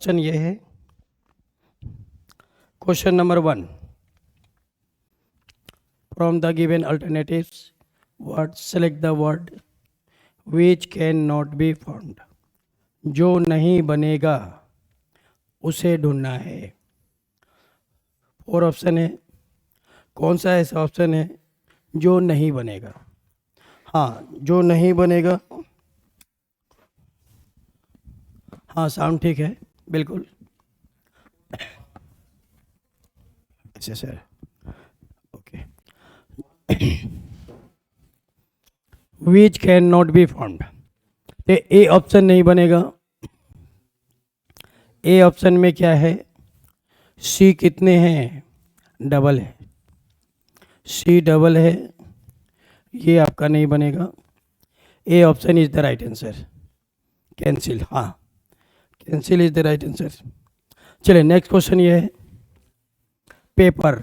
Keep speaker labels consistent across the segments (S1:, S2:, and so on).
S1: Option ये है। Question number 1, from the given alternatives word select the word which can not be found. जो नहीं बनेगा उसे ढूंढना है। 4 ऑप्शन है, कौन सा ऐसा ऑप्शन है जो नहीं बनेगा? हाँ, जो नहीं बनेगा। हाँ, साउंड ठीक है, बिल्कुल। अच्छा sir, okay. Which can not be found, तो ए ऑप्शन नहीं बनेगा। ए ऑप्शन में क्या है? सी कितने हैं? डबल है, सी डबल है, ये आपका नहीं बनेगा। A option is the right answer. Cancel, हाँ, cancel is the right answer. चलिए नेक्स्ट क्वेश्चन ये है, पेपर,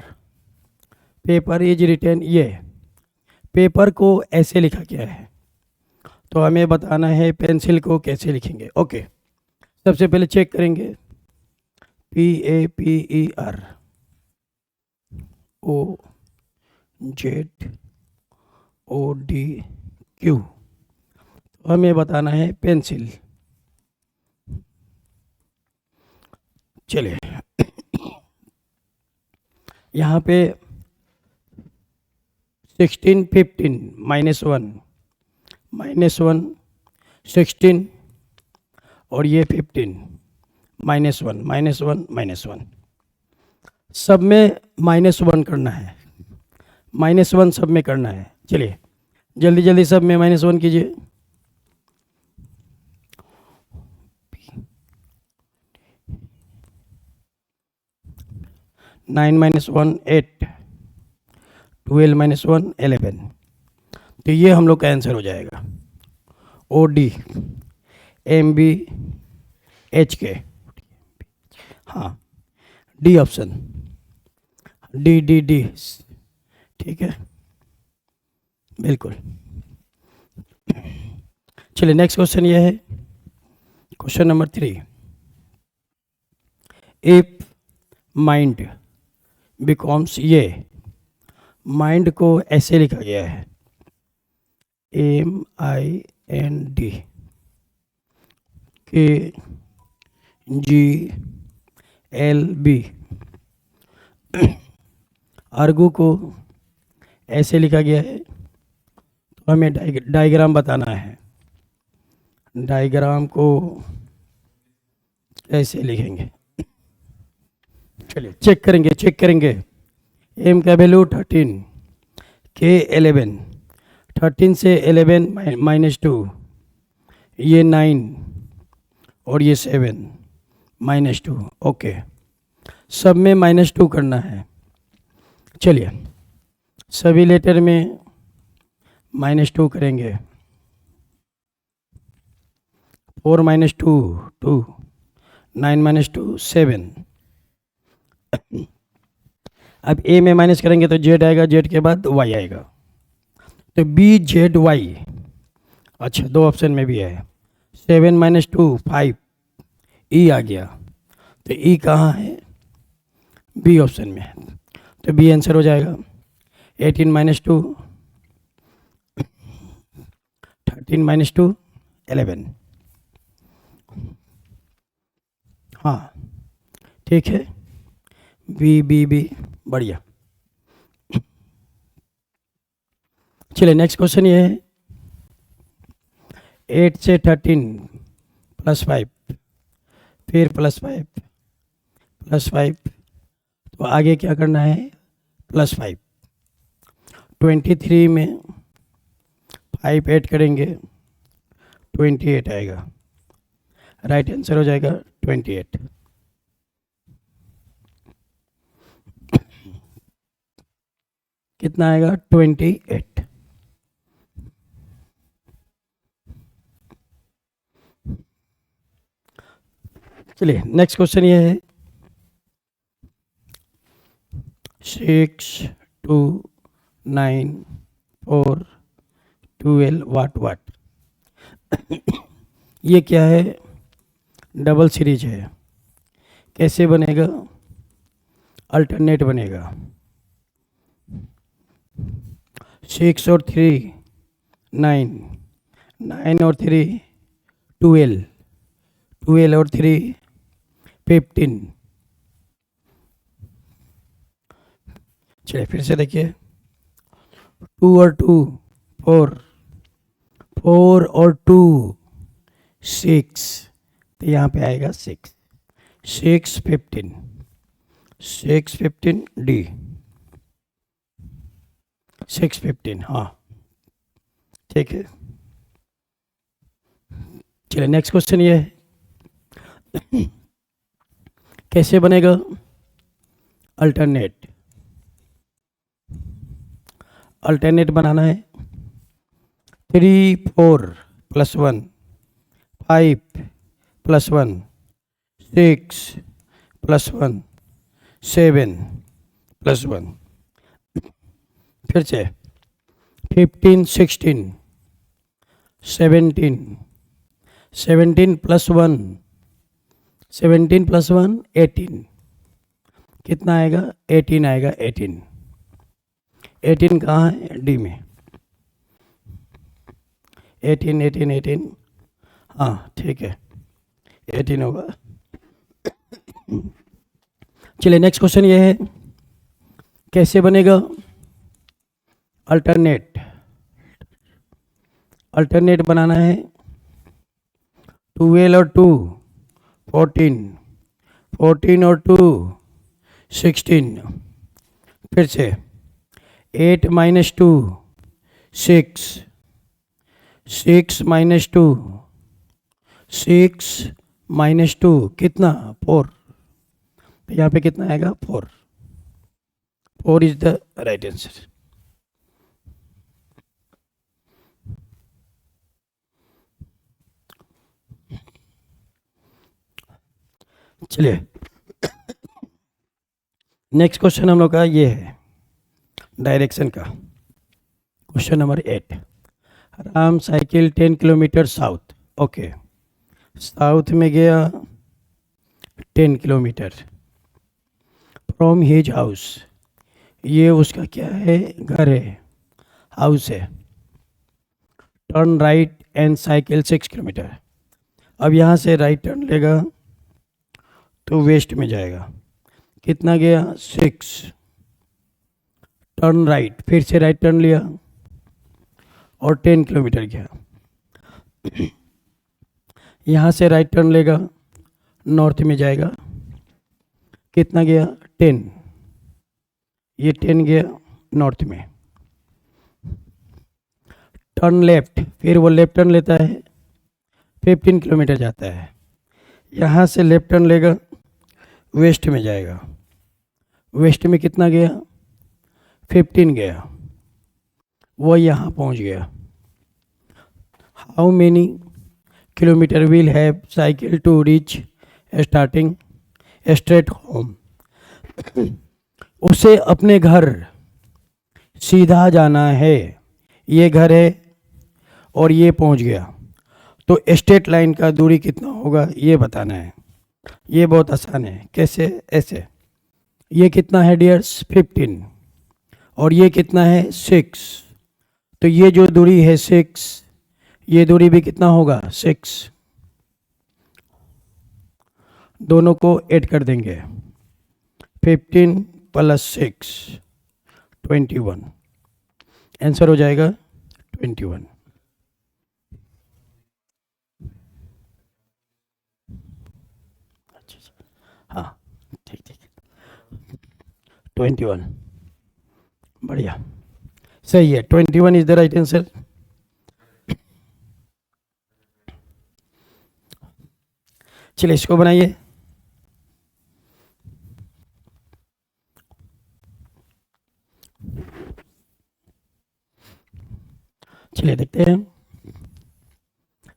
S1: पेपर इज रिटन, ये पेपर को ऐसे लिखा गया है, तो हमें बताना है पेंसिल को कैसे लिखेंगे। ओके, सबसे पहले चेक करेंगे, PAPER OZODQ, तो हमें बताना है पेंसिल। चलिए यहाँ पे 16 15 -1 -1 16 और ये 15 -1 -1 -1, सब में -1 करना है, -1 सब में करना है। चलिए जल्दी जल्दी सब में -1 कीजिए। नाइन -1 8, 12 -1 11, तो ये हम लोग का आंसर हो जाएगा। ODMBHK, हाँ, डी ऑप्शन, डी, ठीक है, बिल्कुल। चलिए नेक्स्ट क्वेश्चन ये है, question number 3, if mind becomes, ये माइंड को ऐसे लिखा गया है, MINDKGLB, आर्गू को ऐसे लिखा गया है, तो हमें डायग्राम बताना है। डायग्राम को ऐसे लिखेंगे। चलिए चेक करेंगे। एम का वैल्यू 13, के 11, 13 से 11 -2, ये 9 और ये 7 -2। ओके, सब में -2 करना है। चलिए सभी लेटर में -2 करेंगे। 4 -2 2, 9 -2 7। अब ए में माइनस करेंगे तो जेड आएगा, जेड के बाद वाई आएगा, तो BZY, अच्छा 2 ऑप्शन में भी है। 7 -2 5, ई आ गया, तो ई कहाँ है? बी ऑप्शन में है, तो बी आंसर हो जाएगा। 18 -2 13 -2 11, हाँ ठीक है, बी, बढ़िया। चलिए नेक्स्ट क्वेश्चन ये है, 8 से 13 +5, फिर +5 +5, तो आगे क्या करना है? +5। 23 में 5 ऐड करेंगे, 28 आएगा, राइट आंसर हो जाएगा 28। कितना आएगा? 28। चलिए नेक्स्ट क्वेश्चन ये है, 6 2 9 4 12 वाट। ये क्या है? डबल सीरीज है, कैसे बनेगा? अल्टरनेट बनेगा। 6 और 3 9, 9 और 3 12, 12 और 3 15। चलिए फिर से देखिए, 2 और 2 4, 4 और 2 6, तो यहाँ पे आएगा 6, 6 15, 6 15 डी, 6 15। हाँ ठीक है। चलिए नेक्स्ट क्वेश्चन ये है, कैसे बनेगा अल्टरनेट? अल्टरनेट बनाना है 3 4 + 1, 5 + 1, 6 + 1, 7 + 1। फिर से 15 16 17, 17 + 1, 17 + 1 18। कितना आएगा? 18 आएगा। 18, 18 कहाँ है? डी में। 18 18 18, हाँ ठीक है, 18 होगा। चलिए नेक्स्ट क्वेश्चन ये है, कैसे बनेगा अल्टरनेट? अल्टरनेट बनाना है 12 और 2 14, 14 और 2 16। फिर से 8 - 2 6, 6 - 2 6 - 2 कितना? 4। तो यहाँ पे कितना आएगा? 4। 4 इज द राइट आंसर। चलिए नेक्स्ट क्वेश्चन हम लोग का ये है डायरेक्शन का। Question number 8, Ram cycle 10 kilometre south. Okay, south में गया 10 किलोमीटर फ्रॉम हिज हाउस। ये उसका क्या है? घर है, हाउस है। Turn right and cycle 6 kilometre. अब यहाँ से राइट टर्न लेगा तो वेस्ट में जाएगा। कितना गया? 6। टर्न राइट, फिर से राइट टर्न लिया और 10 किलोमीटर गया। यहाँ से राइट टर्न लेगा, नॉर्थ में जाएगा। कितना गया? 10। ये 10 गया नॉर्थ में। टर्न लेफ्ट, फिर वो लेफ्ट टर्न लेता है, 15 किलोमीटर जाता है। यहाँ से लेफ्ट टर्न लेगा, वेस्ट में जाएगा। वेस्ट में कितना गया? 15 गया। वो यहाँ पहुँच गया। How many kilometre will have cycle to reach starting straight home? उसे अपने घर सीधा जाना है। ये घर है और ये पहुंच गया, तो स्ट्रेट लाइन का दूरी कितना होगा ये बताना है। ये बहुत आसान है। कैसे? ऐसे, ये कितना है डियर्स? 15 और ये कितना है? 6। तो ये जो दूरी है 6, ये दूरी भी कितना होगा? 6। दोनों को ऐड कर देंगे, 15 + 6 21। आंसर हो जाएगा 21। हाँ ठीक ठीक, 21 बढ़िया, सही है। 21 इज द राइट आंसर। चलिए इसको बनाइए। चलिए देखते हैं।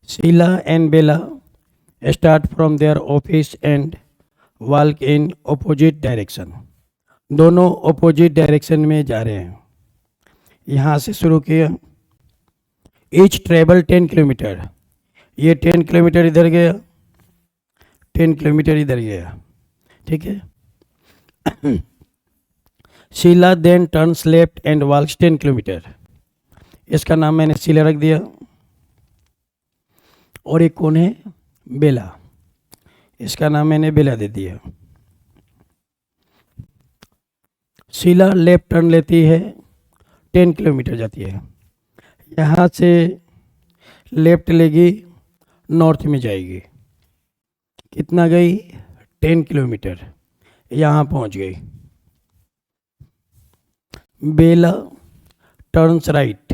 S1: Sheela and Bela start from their office and walk in opposite direction. दोनों ऑपोजिट डायरेक्शन में जा रहे हैं। यहाँ से शुरू किया। Each travel 10 kilometre. ये 10 किलोमीटर इधर गया, 10 किलोमीटर इधर गया। ठीक है। Sheela then turns left and walks 10 kilometre. इसका नाम मैंने शीला रख दिया। और एक कौन है? बेला। इसका नाम मैंने बेला दे दिया। शीला लेफ्ट टर्न लेती है, 10 किलोमीटर जाती है। यहाँ से लेफ्ट लेगी, नॉर्थ में जाएगी। कितना गई? 10 किलोमीटर। यहाँ पहुँच गई। Bela turns right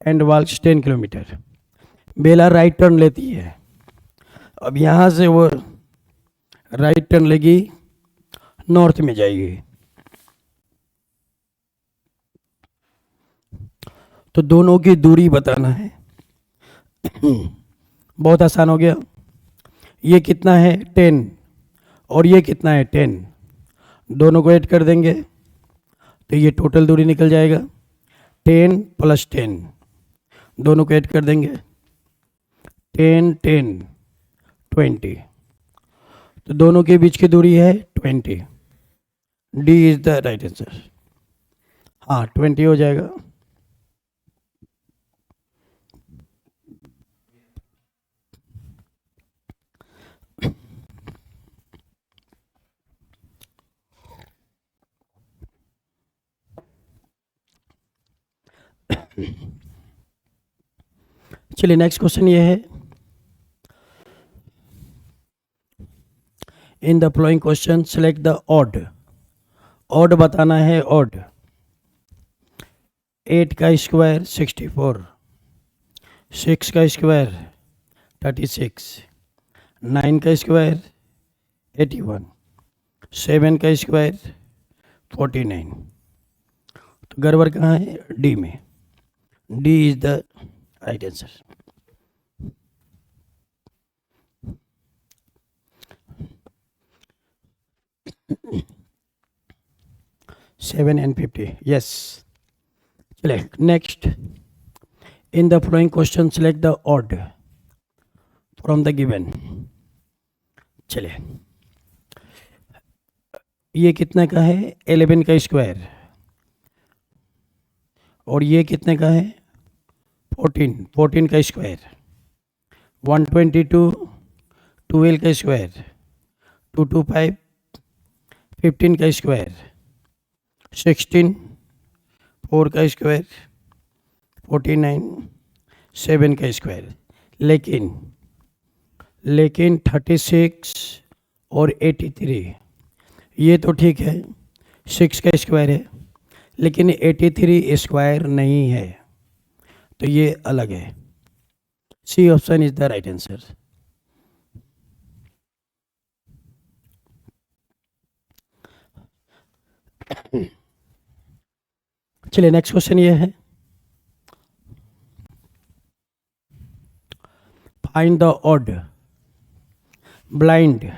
S1: and walks 10 kilometre. Bela right turn लेती है। अब यहाँ से वो राइट टर्न लेगी, नॉर्थ में जाएगी। तो दोनों की दूरी बताना है। बहुत आसान हो गया। ये कितना है? 10 और ये कितना है? 10। दोनों को ऐड कर देंगे तो ये टोटल दूरी निकल जाएगा। 10 + 10, दोनों को ऐड कर देंगे। 10 10 20, तो दोनों के बीच की दूरी है 20। D is the right answer. हाँ, 20 हो जाएगा। चलिए नेक्स्ट क्वेश्चन ये है। In the following question select the odd. Odd बताना है। ऑड 8 का स्क्वायर 64, 6 का स्क्वायर 36, 9 का स्क्वायर 81, 7 का स्क्वायर 49। तो गड़बड़ कहाँ है? डी में। D is the right answer. Seven and 50, yes. चले next. In the following question select the odd from the given. चले, ये कितने का है? 11 का स्क्वायर। और ये कितने का है? 14 का स्क्वायर। 122 12 का स्क्वायर। 225 15 का स्क्वायर। 16 4 का स्क्वायर। 49 7 का स्क्वायर। लेकिन 36 और 83 ये तो ठीक है, 6 का स्क्वायर है, लेकिन 83 स्क्वायर नहीं है, तो ये अलग है। C option is the right answer. चलिए नेक्स्ट क्वेश्चन ये है। Find the odd. ब्लाइंड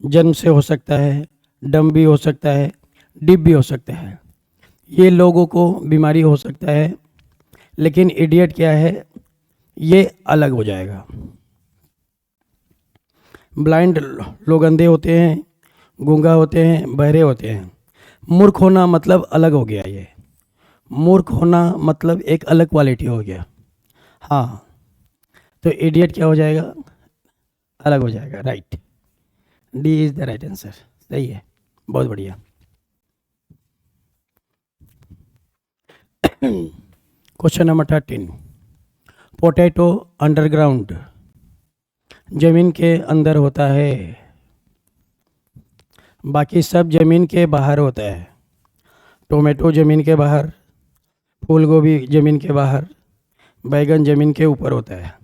S1: जन्म से हो सकता है, डम भी हो सकता है, डिप भी हो सकता है। ये लोगों को बीमारी हो सकता है, लेकिन इडियट क्या है? ये अलग हो जाएगा। ब्लाइंड लोग अंधे होते हैं, गूंगा होते हैं, बहरे होते हैं। मूर्ख होना मतलब अलग हो गया। ये मूर्ख होना मतलब एक अलग क्वालिटी हो गया। हाँ, तो इडियट क्या हो जाएगा? अलग हो जाएगा। Right, D is the right answer. सही है, बहुत बढ़िया। Question number 13। पोटैटो अंडरग्राउंड जमीन के अंदर होता है, बाकी सब जमीन के बाहर होता है। टोमेटो जमीन के बाहर, फूल गोभी जमीन के बाहर, बैगन जमीन के ऊपर होता है,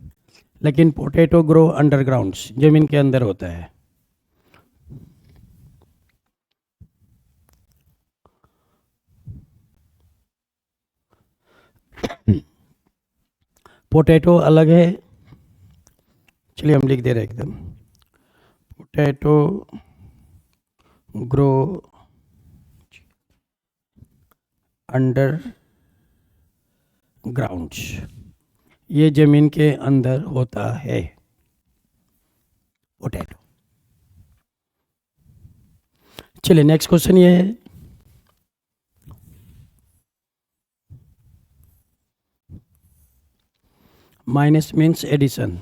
S1: लेकिन पोटैटो ग्रो अंडरग्राउंड जमीन के अंदर होता है। पोटैटो अलग है। चलिए हम लिख दे रहे हैं एकदम। पोटैटो ग्रो अंडर ग्राउंड, ये जमीन के अंदर होता है पोटैटो। चलिए नेक्स्ट क्वेश्चन ये है, minus means addition,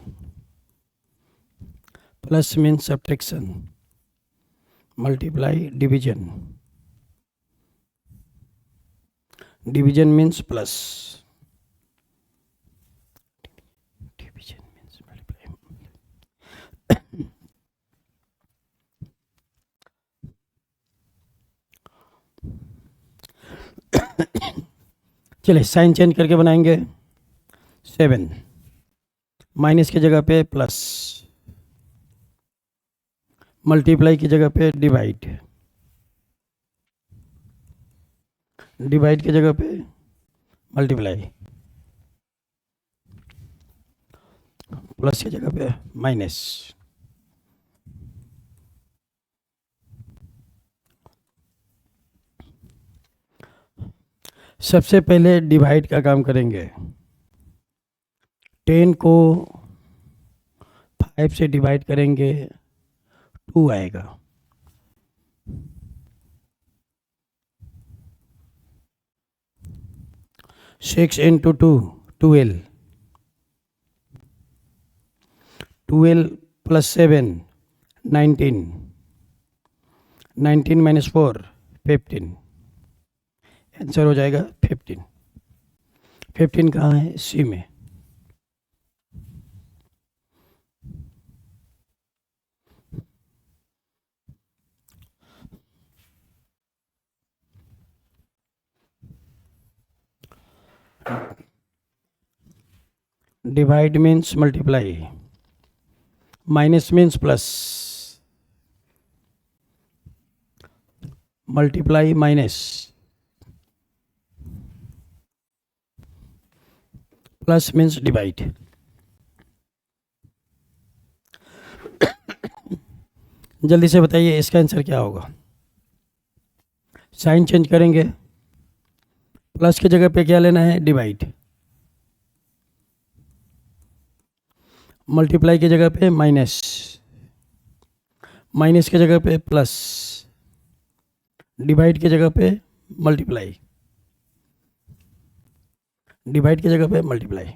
S1: plus means subtraction, multiply division, division means plus, division means multiply. चलिए साइन चेंज करके बनाएंगे। 7 माइनस की जगह पे प्लस, मल्टीप्लाई की जगह पे डिवाइड, डिवाइड की जगह पे मल्टीप्लाई, प्लस की जगह पे माइनस। सबसे पहले डिवाइड का काम करेंगे। 10 को 5 से डिवाइड करेंगे 2 आएगा। 6 इंटू 2 12, 12 प्लस 7 19, 19 माइनस 4 15, आंसर हो जाएगा 15। 15 कहाँ है? सी में। Divide means multiply, minus means plus, multiply minus, plus means divide. जल्दी से बताइए इसका आंसर क्या होगा। साइन चेंज करेंगे, प्लस की जगह पे क्या लेना है? डिवाइड, मल्टीप्लाई की जगह पे माइनस, माइनस की जगह पे प्लस, डिवाइड की जगह पे मल्टीप्लाई, डिवाइड की जगह पे मल्टीप्लाई।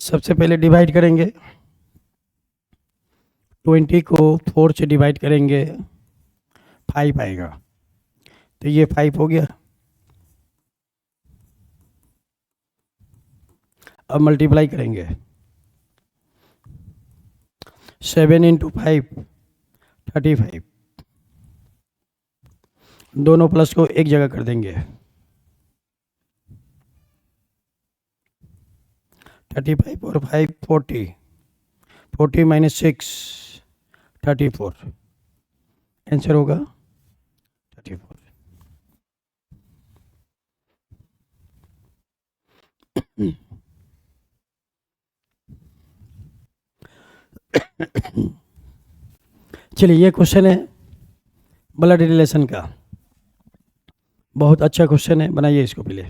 S1: सबसे पहले डिवाइड करेंगे। 20 को 4 से डिवाइड करेंगे 5 आएगा, तो ये 5 हो गया। अब मल्टीप्लाई करेंगे। 7 इंटू 5 35, दोनों प्लस को एक जगह कर देंगे। 35 और 5 40, 40 माइनस 6 34, आंसर होगा 34। चलिए ये क्वेश्चन है ब्लड रिलेशन का, बहुत अच्छा क्वेश्चन है, बनाइए इसको पहले।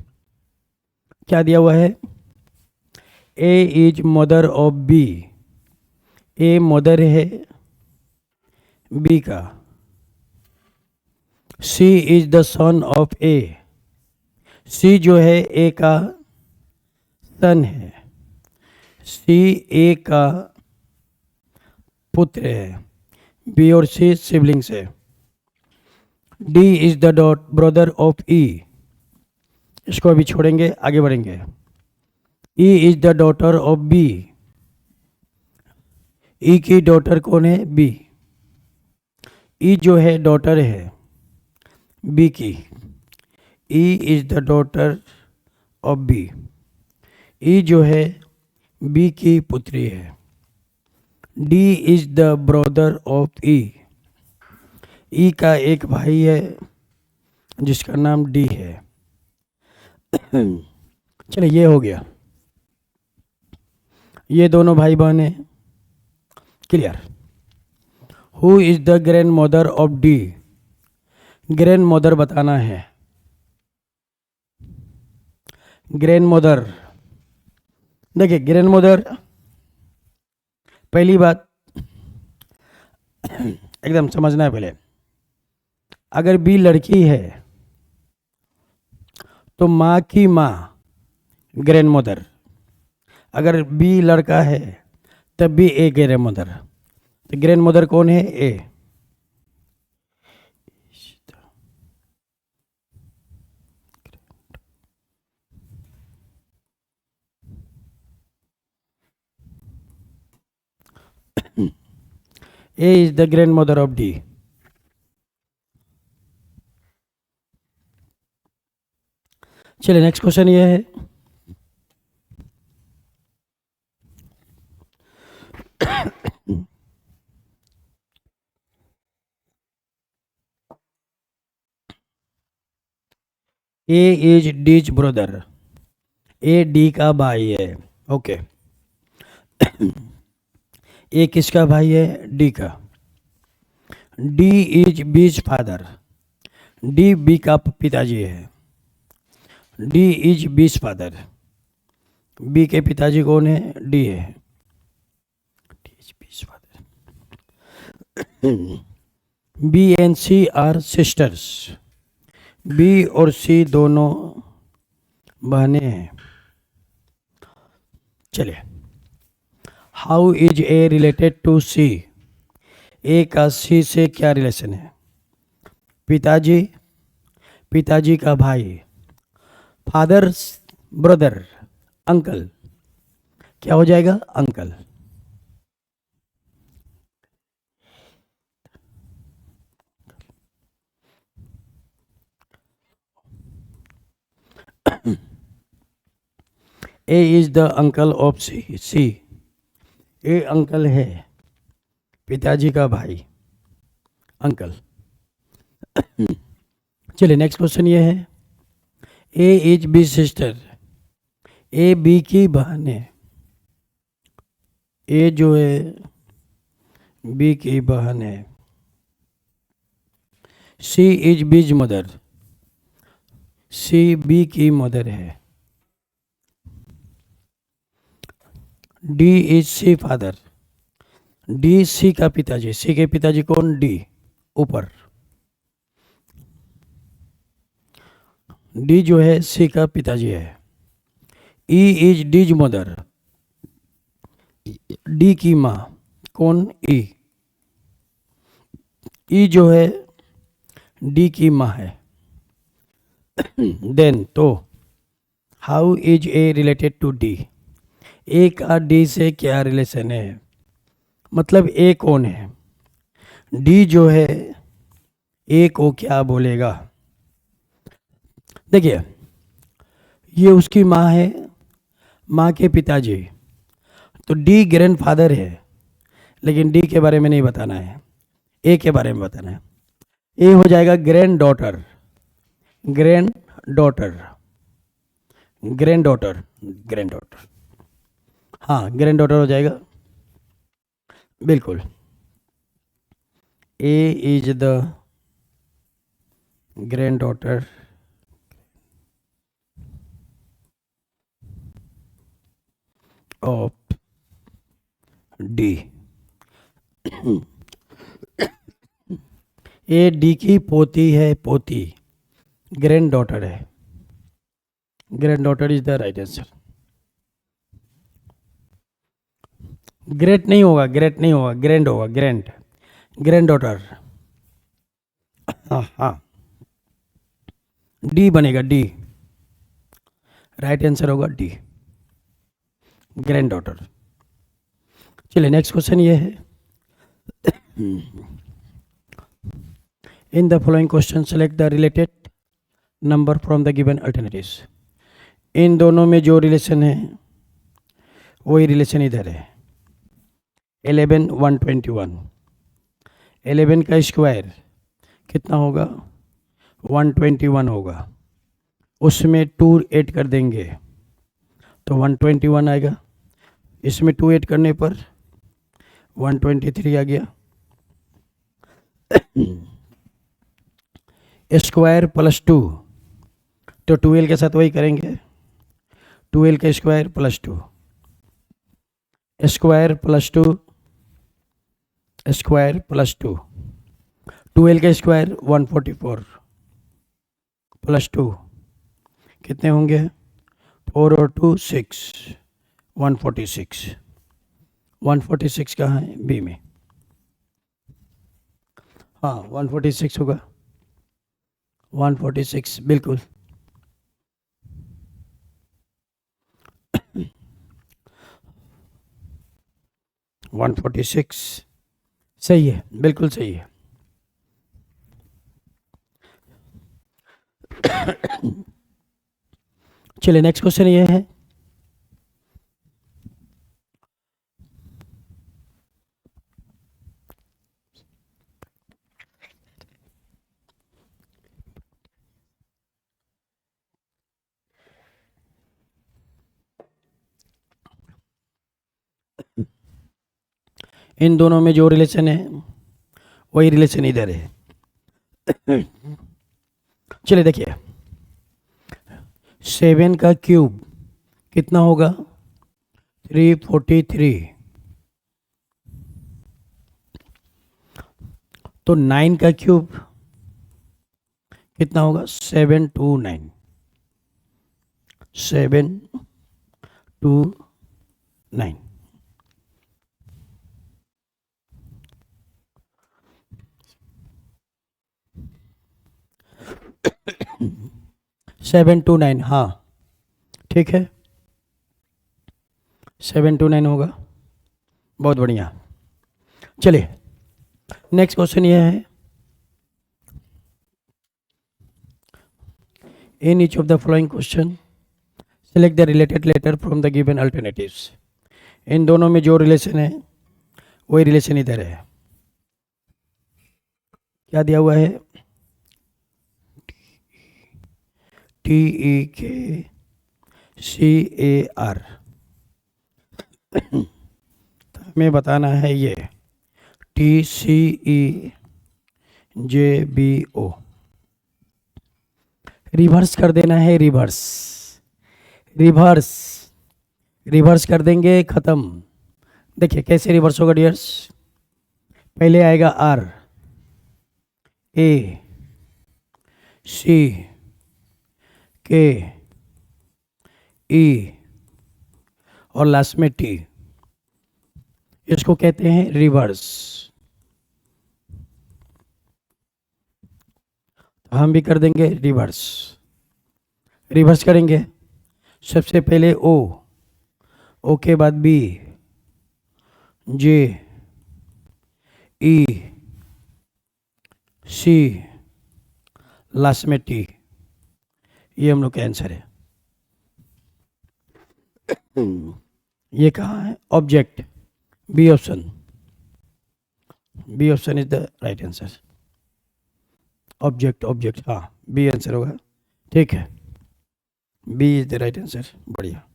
S1: क्या दिया हुआ है? A is mother of B, A mother है बी का। C is the son of A, C जो है ए का सन है, सी ए का पुत्र है, बी और सी सिबलिंग्स है। D is the brother of E, इसको अभी छोड़ेंगे, आगे बढ़ेंगे। E is the daughter of B, E की डॉटर कौन है? बी। ई जो है डॉटर है बी की, E is the daughter of B, E जो है बी की पुत्री है। D is the brother of E, E का एक भाई है जिसका नाम डी है। चलिए ये हो गया, ये दोनों भाई बहन हैं, clear. Who is the grandmother of D, grand mother बताना है। Grand mother. देखिए ग्रैंड मदर, पहली बात एकदम समझना है पहले, अगर बी लड़की है तो माँ की माँ ग्रैंड मदर, अगर बी लड़का है तब भी ए ग्रैंड मदर। तो ग्रैंड मदर कौन है? A. A is the grandmother of D. चलिए नेक्स्ट क्वेश्चन ये है, A is D's brother. A D का भाई है। ओके। ए किसका भाई है? डी का। D is B's father. D B का पिताजी है। D is B's father. B के पिताजी कौन है? डी है। D is B's father. B and C are sisters. B और सी दोनों बहनें हैं। चलिए, how is A related to C. A का सी से क्या रिलेशन है? पिताजी, पिताजी का भाई, फादर ब्रदर, अंकल। क्या हो जाएगा? Uncle. A is the uncle of C. C, A uncle है, पिताजी का भाई, अंकल। चलिए नेक्स्ट क्वेश्चन ये है, A is B sister. A B की बहन है। ए जो है बी की बहन है। C is B's mother. C B की मदर है। D is C father. D C का पिताजी। सी के पिताजी कौन? डी, ऊपर। डी जो है सी का पिताजी है। E is D's mother. D की माँ कौन? ई। ई जो है डी की माँ है। देन तो how is A related to D. A का डी से क्या रिलेशन है? मतलब ए कौन है? डी जो है ए को क्या बोलेगा? देखिए, ये उसकी माँ है, माँ के पिताजी, तो डी ग्रैंड फादर है, लेकिन डी के बारे में नहीं बताना है, ए के बारे में बताना है। ए हो जाएगा granddaughter. Granddaughter, granddaughter, granddaughter. हाँ, ग्रैंड डॉटर हो जाएगा, बिल्कुल। A is the granddaughter of D. A D की पोती है, पोती, ग्रैंड डॉटर है। Granddaughter is the right answer. Great नहीं होगा, ग्रेट नहीं होगा, ग्रैंड होगा, ग्रैंड, ग्रैंड डॉटर। हाँ हाँ, डी बनेगा, डी राइट आंसर होगा, डी ग्रैंड डॉटर। चलिए नेक्स्ट क्वेश्चन ये है, in the following question select the related number from the given alternatives. इन दोनों में जो रिलेशन है वही रिलेशन इधर है। 11 121, 11 का स्क्वायर कितना होगा? 121 होगा। उसमें 2 ऐड कर देंगे तो 121 आएगा। इसमें 2 ऐड करने पर 123 आ गया। स्क्वायर प्लस 2, तो 12 के साथ वही करेंगे, 12 का square plus 2, square plus 2, square plus 2, 12 का स्क्वायर 144 प्लस 2 कितने होंगे, 4 और 2 6, 146, 146 कहाँ है, बी में, हाँ 146 होगा, 146 बिल्कुल। वन 146 सही है, बिल्कुल सही है। चलिए नेक्स्ट क्वेश्चन ये है, इन दोनों में जो रिलेशन है वही रिलेशन इधर है। चलिए देखिए, 7 का क्यूब कितना होगा, 343, तो 9 का क्यूब कितना होगा, 729, 729, 729, हाँ ठीक है, 729 होगा, बहुत बढ़िया। चलिए नेक्स्ट क्वेश्चन ये है, in each of the following question select the related letter from the given alternatives. इन दोनों में जो रिलेशन है वही रिलेशन इधर है। क्या दिया हुआ है, TEKCAR, हमें बताना है ये TCEJBO, रिवर्स कर देना है, रिवर्स रिवर्स रिवर्स कर देंगे, खत्म। देखिए कैसे रिवर्स होगा डियर्स, पहले आएगा R, A, C, K, E और लास्ट में T, इसको कहते हैं रिवर्स। हम भी कर देंगे रिवर्स, रिवर्स करेंगे, सबसे पहले O, O के बाद B, J, E, C, last में T, ये हम लोग का आंसर है। ये कहाँ है, object, B option, B option is the right answer, object object, हाँ बी आंसर होगा, ठीक है, B is the right answer, बढ़िया।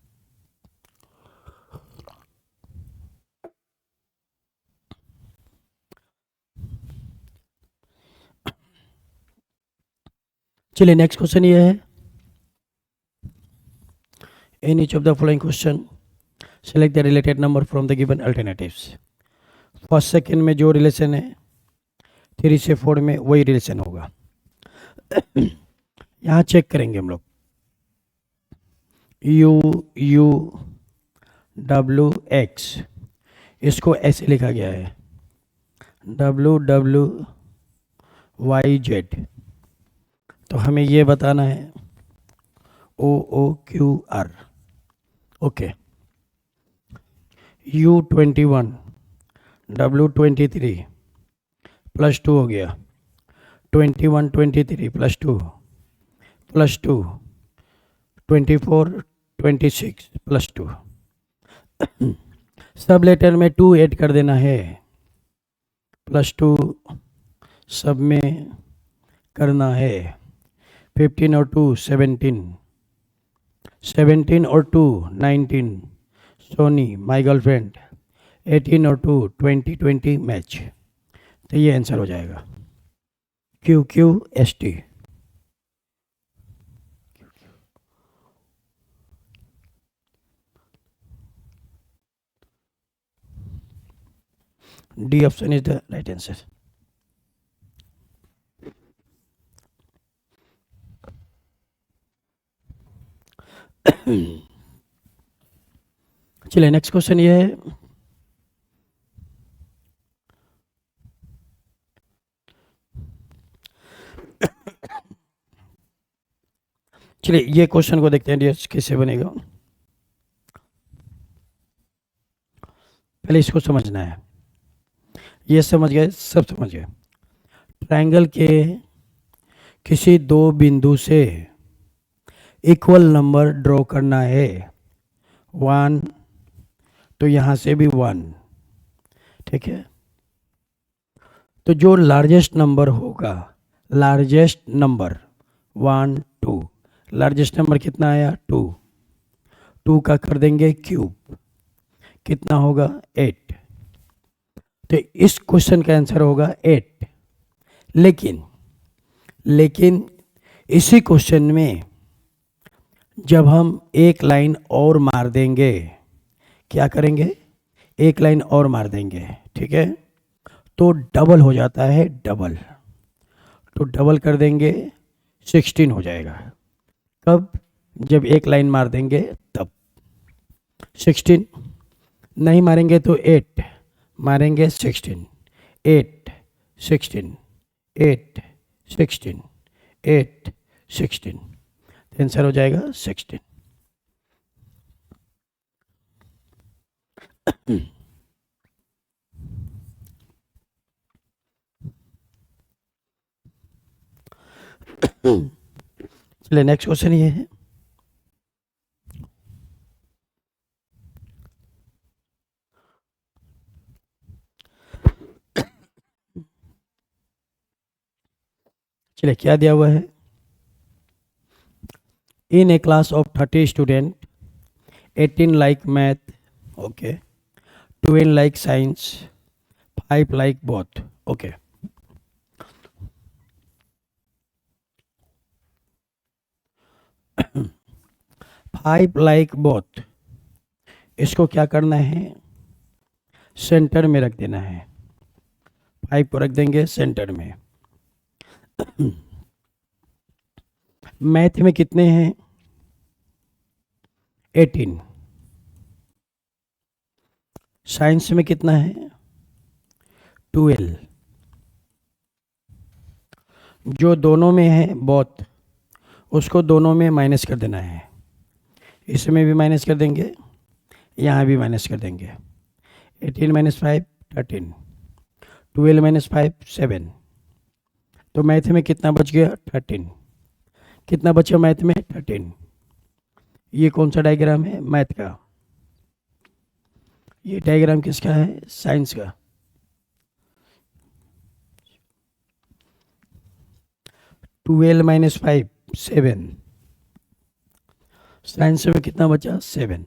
S1: चलिए नेक्स्ट क्वेश्चन ये है, in each of the following question select the related number from the given alternatives. First second में जो रिलेशन है 3 से 4 में वही रिलेशन होगा। यहाँ चेक करेंगे हम लोग, UUWX, इसको ऐसे लिखा गया है WWYZ, तो हमें ये बताना है OOQR, okay. U21 W23 plus 2 हो गया, 21 23 प्लस 2 प्लस 2, 24 26 प्लस 2, सब लेटर में 2 ऐड कर देना है, प्लस 2 सब में करना है, 15 और 2 17, 17 और 2 19, सोनी माय गर्लफ्रेंड, 18 और 2 20 20 मैच, तो ये आंसर हो जाएगा QQST। D option is the right answer. चलिए नेक्स्ट क्वेश्चन ये है, चलिए ये क्वेश्चन को देखते हैं डियर्स कैसे बनेगा। पहले इसको समझना है, ये समझ गए, सब समझ गए। ट्रायंगल के किसी दो बिंदु से इक्वल नंबर ड्रॉ करना है, 1, तो यहाँ से भी 1, ठीक है। तो जो लार्जेस्ट नंबर होगा, लार्जेस्ट नंबर 1 2, लार्जेस्ट नंबर कितना आया 2, 2 का कर देंगे क्यूब, कितना होगा 8। तो इस क्वेश्चन का आंसर होगा 8। लेकिन इसी क्वेश्चन में जब हम एक लाइन और मार देंगे, क्या करेंगे, एक लाइन और मार देंगे, ठीक है, तो डबल हो जाता है, डबल, तो डबल कर देंगे 16 हो जाएगा। कब, जब एक लाइन मार देंगे तब। 16 नहीं मारेंगे तो 8 मारेंगे, 16 8 16 8 16 8 16, आंसर हो जाएगा 16। चलिए नेक्स्ट क्वेश्चन ये है, चलिए क्या दिया हुआ है, in a class of 30 student 18 like math, okay, 12 like science, 5 like both, okay. Five like both, इसको क्या करना है, सेंटर में रख देना है, 5 को रख देंगे सेंटर में। मैथ में कितने हैं, 18, साइंस में कितना है 12, जो दोनों में है बोथ, उसको दोनों में माइनस कर देना है, इसमें भी माइनस कर देंगे, यहाँ भी माइनस कर देंगे। 18 - 5 13, 12 - 5 7, तो मैथ में कितना बच गया 13, कितना बचा मैथ में 13। ये कौन सा डायग्राम है, मैथ का, ये डायग्राम किसका है, साइंस का। ट्वेल्व माइनस 5 7, साइंस में कितना बचा 7।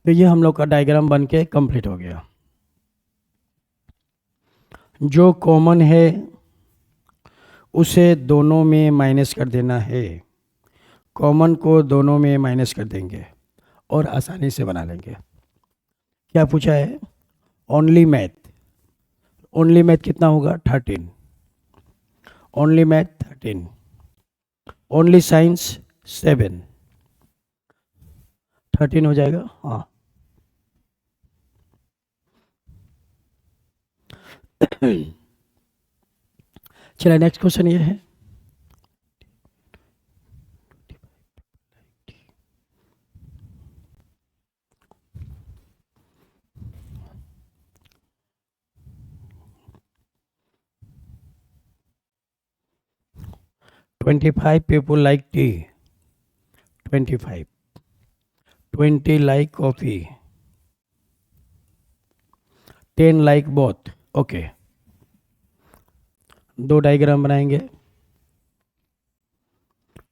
S1: तो ये हम लोग का डायग्राम बन के कंप्लीट हो गया। जो कॉमन है उसे दोनों में माइनस कर देना है, कॉमन को दोनों में माइनस कर देंगे और आसानी से बना लेंगे। क्या पूछा है, ओनली मैथ, ओनली मैथ कितना होगा 13, ओनली मैथ 13, ओनली साइंस 7, 13 हो जाएगा, हाँ। चलिए नेक्स्ट क्वेश्चन ये है, "25 people like tea, 25, 20 like coffee, 10 like both", okay. दो डायग्राम बनाएंगे,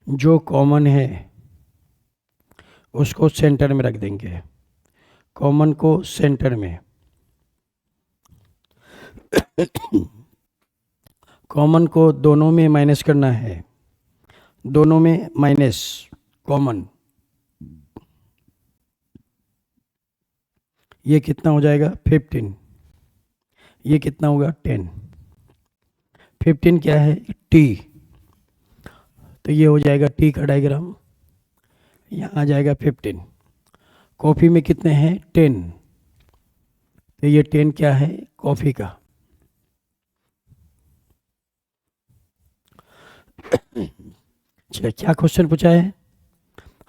S1: जो कॉमन है उसको सेंटर में रख देंगे, कॉमन को सेंटर में, कॉमन को दोनों में माइनस करना है, दोनों में माइनस, कॉमन, ये कितना हो जाएगा 15, ये कितना होगा 10। 15 क्या है टी, तो ये हो जाएगा टी का डायग्राम, यहाँ आ जाएगा 15। कॉफ़ी में कितने हैं 10, तो ये 10 क्या है कॉफ़ी का। चलिए क्या क्वेश्चन पूछा है,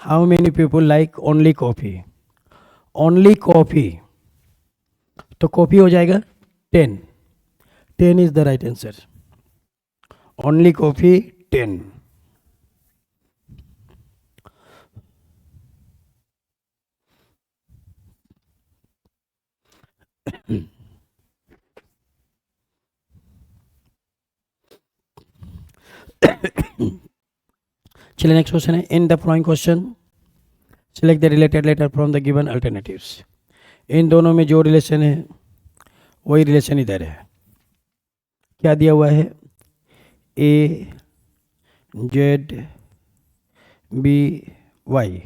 S1: how many people like only coffee. Only coffee, तो कॉफ़ी हो जाएगा 10, 10 is the right answer. Only coffee 10। चलिए नेक्स्ट क्वेश्चन है, in the following question select the related letter from the given alternatives. इन दोनों में जो रिलेशन है वही रिलेशन इधर है। क्या दिया हुआ है, ए जेड बी वाई,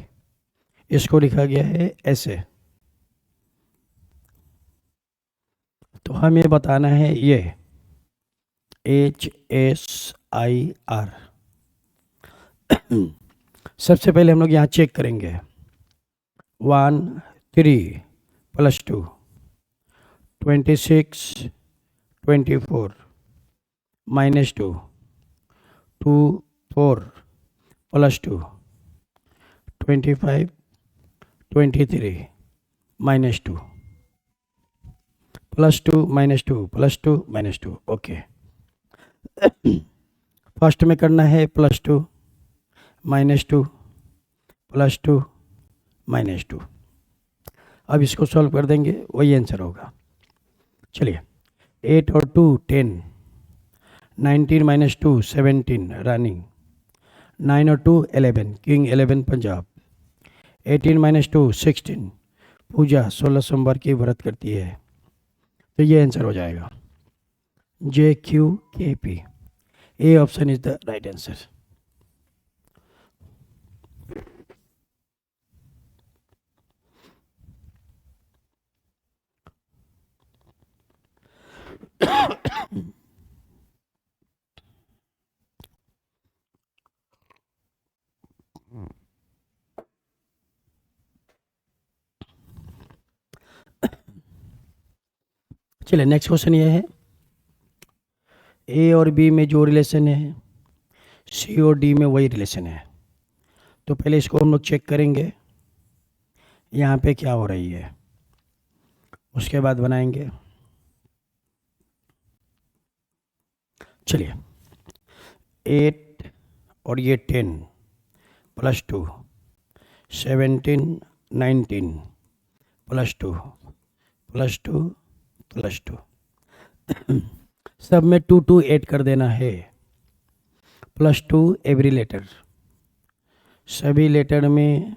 S1: इसको लिखा गया है ऐसे। तो हमें बताना है ये HSIR। सबसे पहले हम लोग यहाँ चेक करेंगे 1 3 + 2 26 24 -2 2 4 + 2 25 23 -2 +2 -2 +2 -2। ओके, फर्स्ट में करना है +2 -2 +2 -2। अब इसको सॉल्व कर देंगे, वही आंसर होगा। चलिए 8 और 2 10, 19 - 2 17 रनिंग, 9 और 2 11 किंग 11 पंजाब, 18 - 2 16 पूजा 16 सोमवार की व्रत करती है। तो ये आंसर हो जाएगा JQKP। A option is the right answer. चलिए नेक्स्ट क्वेश्चन ये है, ए और बी में जो रिलेशन है सी और डी में वही रिलेशन है। तो पहले इसको हम लोग चेक करेंगे यहाँ पे क्या हो रही है, उसके बाद बनाएंगे। चलिए 8 और ये 10 +2 17 19 +2 +2 +2 सब में 2 2 ऐड कर देना है। +2 एवरी लेटर, सभी लेटर में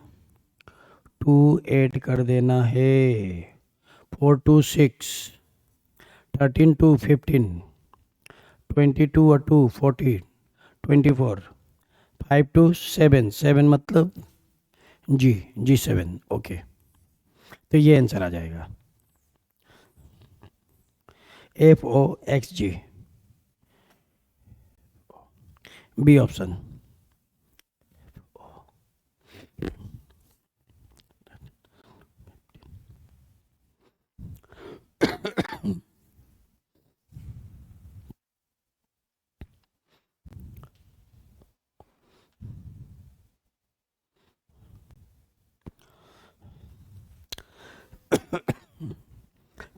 S1: 2 ऐड कर देना है। 4 2 6 13 2 15 22 और 2 14 24 5 2 7 7 मतलब जी 7। ओके, तो ये आंसर आ जाएगा FOXG, बी ऑप्शन।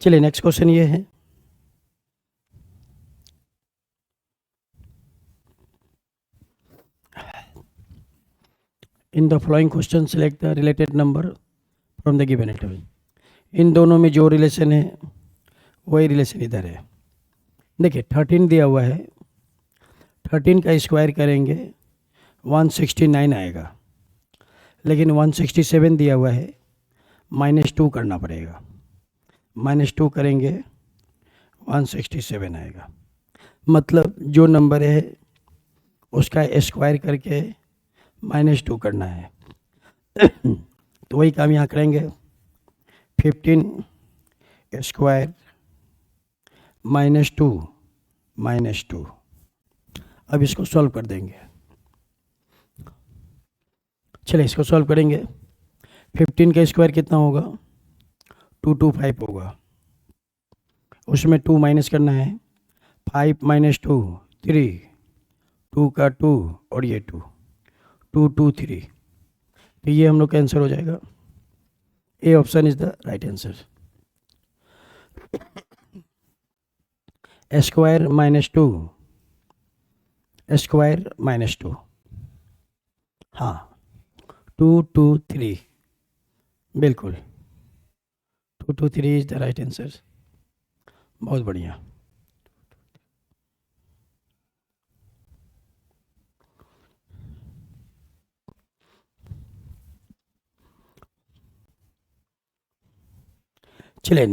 S1: चलिए नेक्स्ट क्वेश्चन ये है, in the following question select the related number from the given table. इन दोनों में जो रिलेशन है वही रिलेशन इधर है। देखिए 13 दिया हुआ है, 13 का स्क्वायर करेंगे 169 आएगा, लेकिन 167 दिया हुआ है, -2 करना पड़ेगा, -2 करेंगे 167 आएगा। मतलब जो नंबर है उसका स्क्वायर करके -2 करना है। तो वही काम यहाँ करेंगे, 15 स्क्वायर -2 अब इसको सॉल्व कर देंगे। चलिए इसको सॉल्व करेंगे। 15 का स्क्वायर कितना होगा? 225 होगा। उसमें 2 माइनस करना है। 5 - 2 3, 2 का 2 और ये 2, 2 2 3, तो ये हम लोग का आंसर हो जाएगा। ए option is the right answer. Square -2 हाँ 2 2 3 बिल्कुल 2 2 3 इज द राइट आंसर। बहुत बढ़िया। चलिए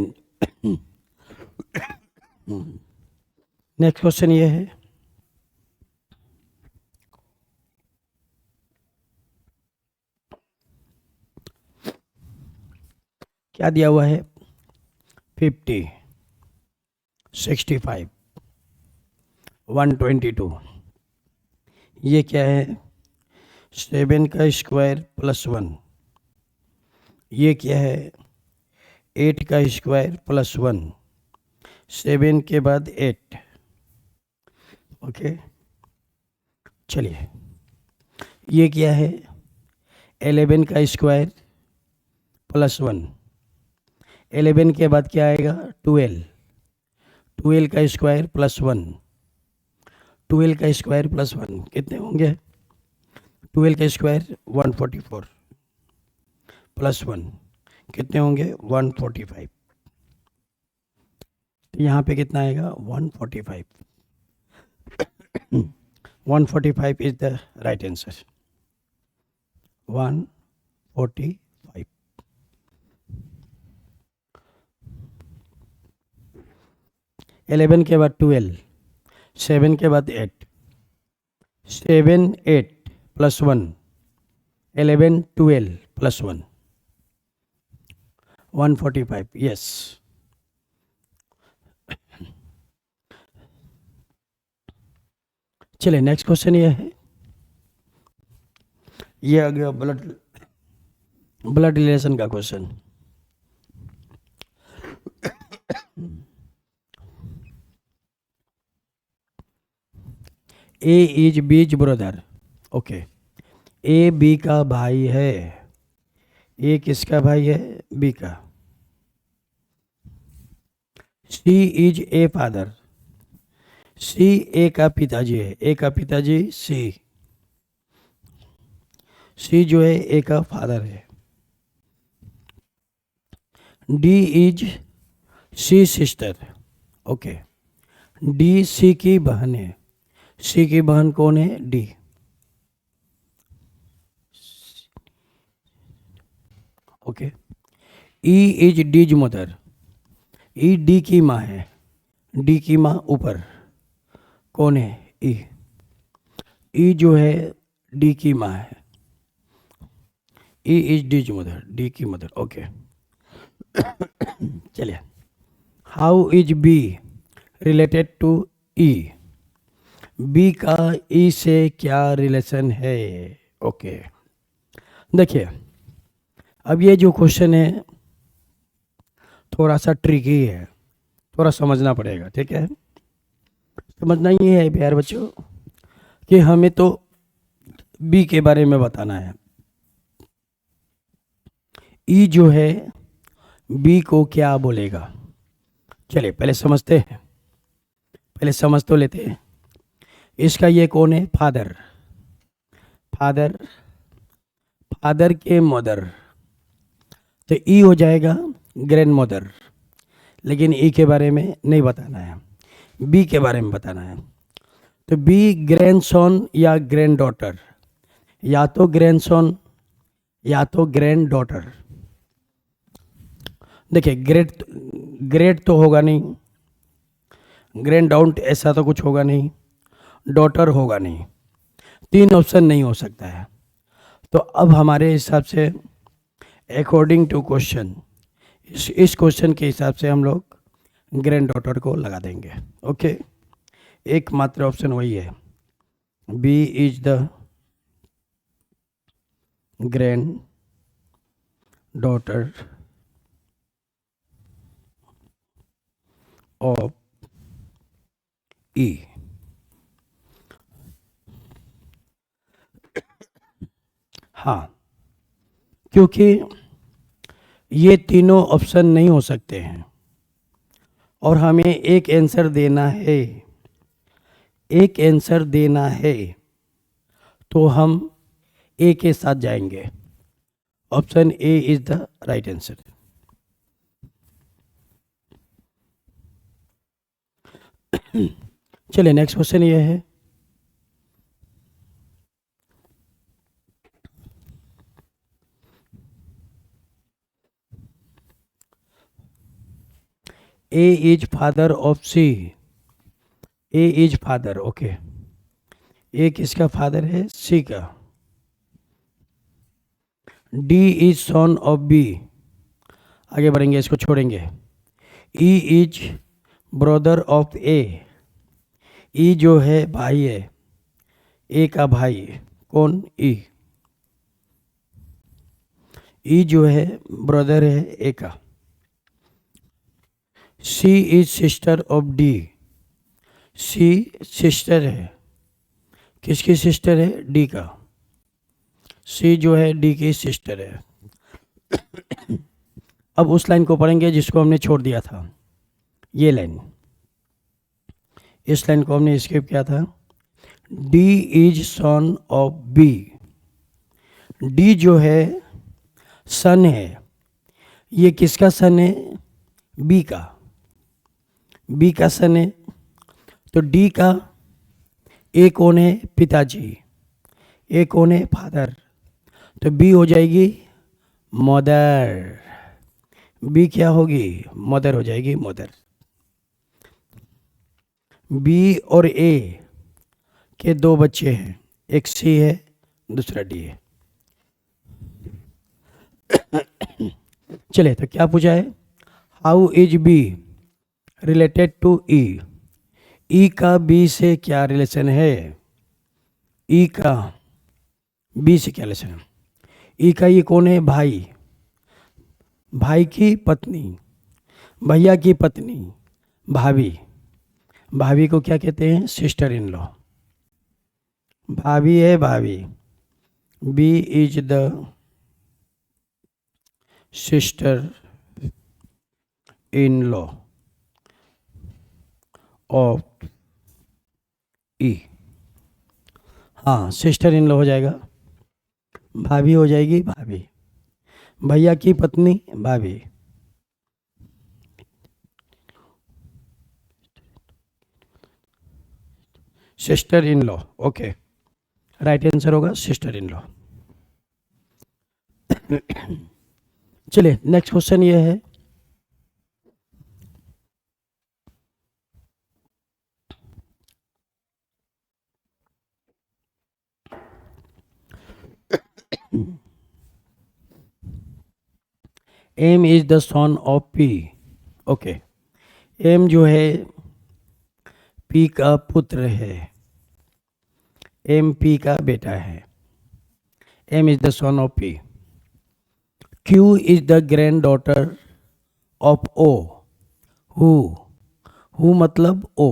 S1: नेक्स्ट क्वेश्चन ये है, क्या दिया हुआ है? 50 65 122, ये क्या है? 7 का स्क्वायर +1, ये क्या है? 8 का स्क्वायर +1, 7 के बाद 8। ओके चलिए ये क्या है? 11 का स्क्वायर +1, 11 के बाद क्या आएगा? 12, 12 का स्क्वायर +1, 12 का स्क्वायर +1 कितने होंगे? 12 का स्क्वायर 144 +1 कितने होंगे? 145। तो यहाँ पे कितना आएगा? 145। 145 is the right answer. 145। Eleven के बाद 12, 7 के बाद 8, 7 8 +1, 11 12 +1, 145। यस चलिए नेक्स्ट क्वेश्चन ये है, ये आ गया ब्लड रिलेशन का क्वेश्चन। ए इज बीज ब्रदर। ओके ए बी का भाई है। ए किसका भाई है? बी का। C is a father. C A का पिताजी है। ए का पिताजी सी। सी जो है ए का फादर है। D is C sister. Okay D C की बहन है। सी की बहन कौन है? D. Okay E is D's mother. E D की माँ है। डी की माँ ऊपर कौन है? ई। ई जो है डी की माँ है। E is D's mother, D की मदर। ओके चलिए how is B related to E. B का ई से क्या रिलेशन है? ओके देखिए अब ये जो क्वेश्चन है थोड़ा सा ट्रिकी है, थोड़ा समझना पड़ेगा। ठीक है समझना ये है प्यारे बच्चों कि हमें तो बी के बारे में बताना है। ई जो है बी को क्या बोलेगा? चलिए पहले समझते हैं, पहले समझ तो लेते हैं। इसका ये कौन है? फादर। फादर फादर के मदर, तो ई हो जाएगा ग्रैंड मदर। लेकिन ई के बारे में नहीं बताना है, बी के बारे में बताना है। तो बी ग्रैंडसन या ग्रैंड डॉटर, या तो ग्रैंडसन या तो ग्रैंड डॉटर। देखिए ग्रेट तो होगा नहीं, ग्रैंड डाउट ऐसा तो कुछ होगा नहीं, डॉटर होगा नहीं, 3 ऑप्शन नहीं हो सकता है। तो अब हमारे हिसाब से अकॉर्डिंग टू क्वेश्चन इस क्वेश्चन के हिसाब से हम लोग ग्रैंड डॉटर को लगा देंगे। ओके, एकमात्र ऑप्शन वही है, B is the granddaughter of E. हाँ, क्योंकि ये तीनों ऑप्शन नहीं हो सकते हैं और हमें एक आंसर देना है, एक आंसर देना है, तो हम ए के साथ जाएंगे। Option A is the right answer. चलिए नेक्स्ट क्वेश्चन ये है, A is father of C. A is father, okay, A किसका फादर है? सी का। D is son of B, आगे बढ़ेंगे, इसको छोड़ेंगे। E is brother of A, E जो है भाई है, ए का भाई, कौन? ई। ई जो है ब्रदर है ए का। C is sister of D, C sister है, किसकी सिस्टर है? डी का। सी जो है डी की सिस्टर है। अब उस लाइन को पढ़ेंगे जिसको हमने छोड़ दिया था, ये लाइन, इस लाइन को हमने स्किप किया था। D is son of B, D जो है सन है, ये किसका सन है? बी का। बी का सन है, तो डी का ए कौन है? पिताजी। ए कौन है? फादर। तो बी हो जाएगी मदर। बी क्या होगी? मदर हो जाएगी, मदर। बी और ए के दो बच्चे हैं, एक सी है, दूसरा डी है। चलिए, तो क्या पूछा है? How is B related to E. E का बी से क्या रिलेशन है? ई का बी से क्या रिलेशन है? ई का ये कौन है? भाई। भाई की पत्नी, भैया की पत्नी, भाभी। भाभी को क्या कहते हैं? Sister in law. भाभी है, भाभी। B is the sister in law of E. हाँ, सिस्टर इन लॉ हो जाएगा, भाभी हो जाएगी, भाभी। भैया की पत्नी, भाभी। Sister in law, okay, right answer होगा सिस्टर इन लॉ। चलिए नेक्स्ट क्वेश्चन ये है, M is the son of P. Okay, M जो है पी का पुत्र है, एम पी का बेटा है। M is the son of P. Q is the granddaughter of O. Who मतलब ओ।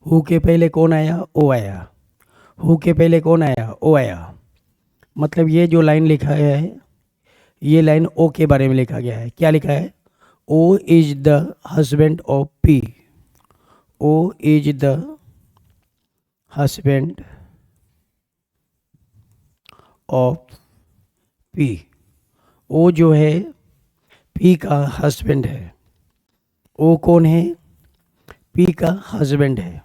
S1: हु के पहले कौन आया? ओ आया। हु के पहले कौन आया? ओ आया। मतलब ये जो लाइन लिखा गया है, ये लाइन ओ के बारे में लिखा गया है। क्या लिखा है? O is the husband of P. O is the husband of P. O जो है पी का हस्बैंड है। ओ कौन है? पी का हस्बैंड है।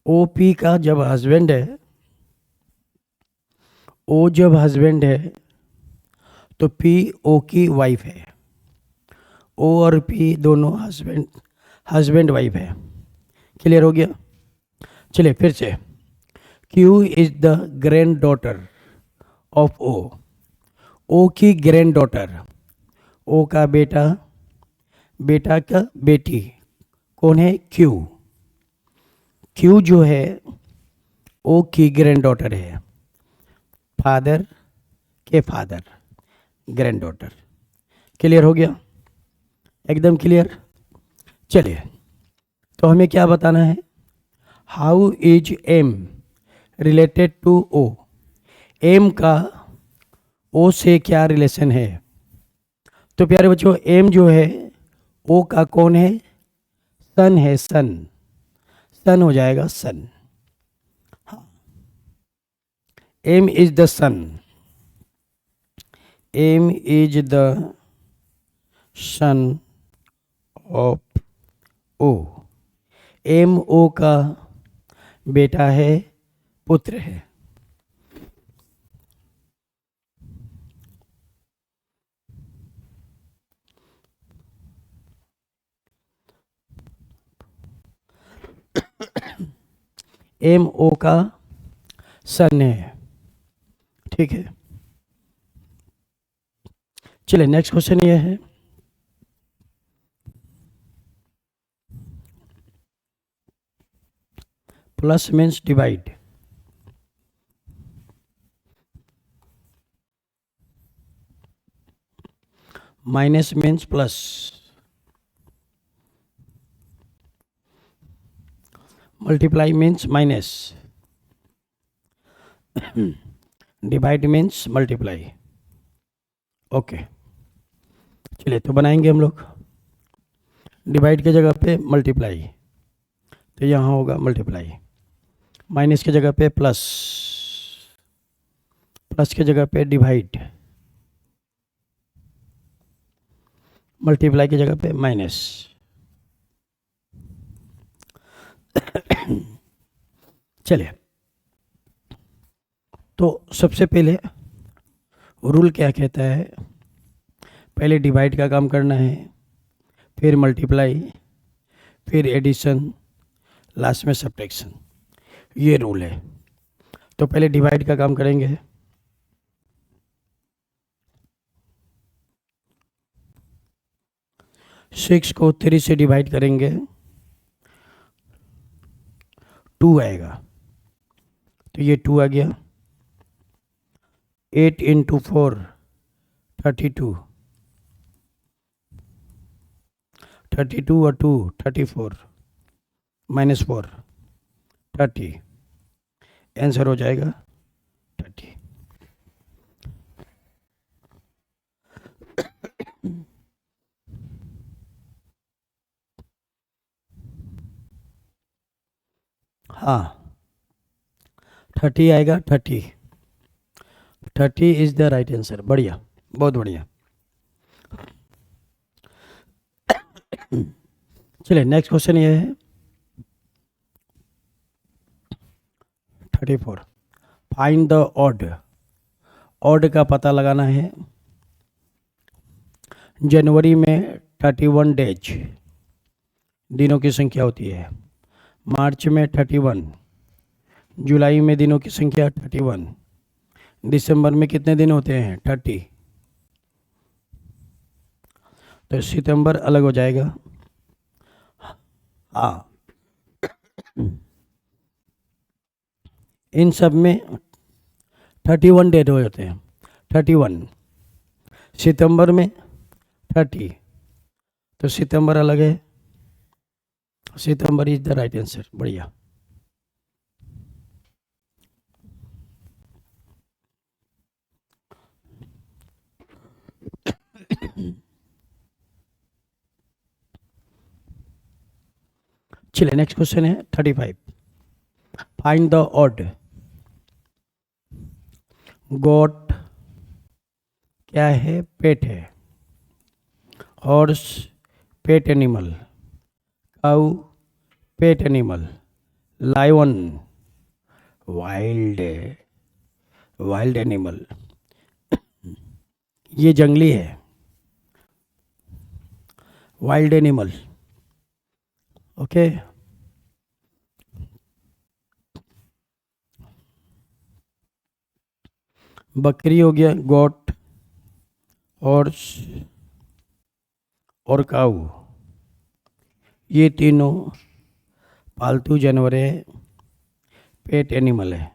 S1: ओ पी का जब हस्बैंड है, ओ जब हस्बैंड है तो पी ओ की वाइफ है। ओ और पी दोनों हस्बैंड वाइफ है। क्लियर हो गया? चलिए फिर से, Q is the granddaughter of O. O की ग्रैंड डॉटर, ओ का बेटा, बेटा का बेटी कौन है? क्यू। क्यू जो है ओ की ग्रैंड डॉटर है, फादर के फादर, ग्रैंड डॉटर। क्लियर हो गया? एकदम क्लियर। चलिए, तो हमें क्या बताना है? How is M related to O. M का ओ से क्या रिलेशन है? तो प्यारे बच्चों, एम जो है ओ का कौन है? सन है, सन। सन हो जाएगा, son. M is the son, M is the son of O. M O का बेटा है, पुत्र है। एम ओ का सन है, ठीक है। चलिए, नेक्स्ट क्वेश्चन ये है, plus means divide, minus means plus, multiply means minus, divide means multiply. Okay, चलिए तो बनाएंगे हम लोग। डिवाइड की जगह पे मल्टीप्लाई, तो यहाँ होगा मल्टीप्लाई। माइनस की जगह पे प्लस, प्लस की जगह पे डिवाइड, मल्टीप्लाई की जगह पे माइनस। चलिए, तो सबसे पहले रूल क्या कहता है? पहले डिवाइड का काम करना है, फिर मल्टीप्लाई, फिर एडिशन, लास्ट में सब्ट्रैक्शन। ये रूल है। तो पहले डिवाइड का काम करेंगे। सिक्स को 3 से डिवाइड करेंगे, 2 आएगा, तो ये 2 आ गया। 8 इंटू 4 32, 32 और 2 34, माइनस 4 30, आंसर हो जाएगा 30। हाँ, 30 आएगा, 30 इज द राइट आंसर। बढ़िया, बहुत बढ़िया। चलिए, नेक्स्ट क्वेश्चन ये है 34, फाइंड द ऑड। ऑड का पता लगाना है। जनवरी में 31 डेज दिनों की संख्या होती है, मार्च में 31, जुलाई में दिनों की संख्या 31, दिसंबर में कितने दिन होते हैं? 30। तो सितंबर अलग हो जाएगा। हाँ, इन सब में 31 डेट हो जाते हैं। 31 सितंबर में 30, तो सितंबर अलग है, सितंबर इज द राइट आंसर। बढ़िया। चलिए, नेक्स्ट क्वेश्चन है 35, फाइंड द ऑड। गोट क्या है? पेट है। Horse pet animal, cow pet animal, lion wild wild animal, ये जंगली है, वाइल्ड एनिमल। ओके, बकरी हो गया, गोट, हॉर्स, और काऊ, ये तीनों पालतू जानवर है, पेट एनिमल है।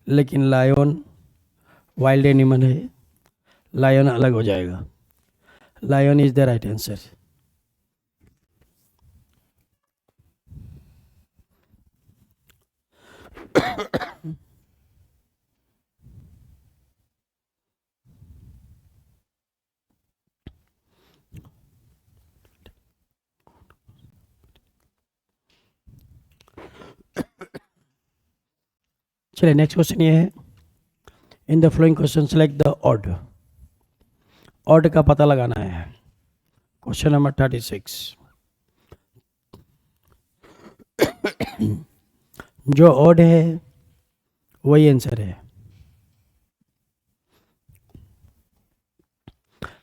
S1: लेकिन लायन वाइल्ड एनिमल है, लायन अलग हो जाएगा। Lion is the right answer. चलिए नेक्स्ट क्वेश्चन ये है, in the following question select the odd. Odd का पता लगाना है। Question number 36। जो ऑड है वही आंसर है।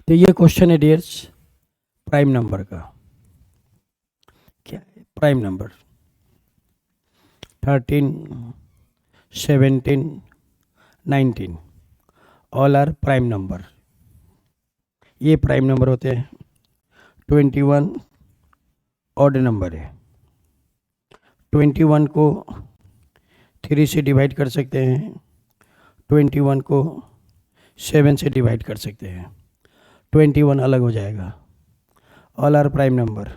S1: तो ये क्वेश्चन है डियर्स प्राइम नंबर का। क्या है prime number? 13, 17, 19 all are prime number. ये प्राइम नंबर होते हैं। 21 ऑड नंबर है। 21 को 3 से डिवाइड कर सकते हैं, 21 को 7 से डिवाइड कर सकते हैं, 21 अलग हो जाएगा। ऑल आर प्राइम नंबर,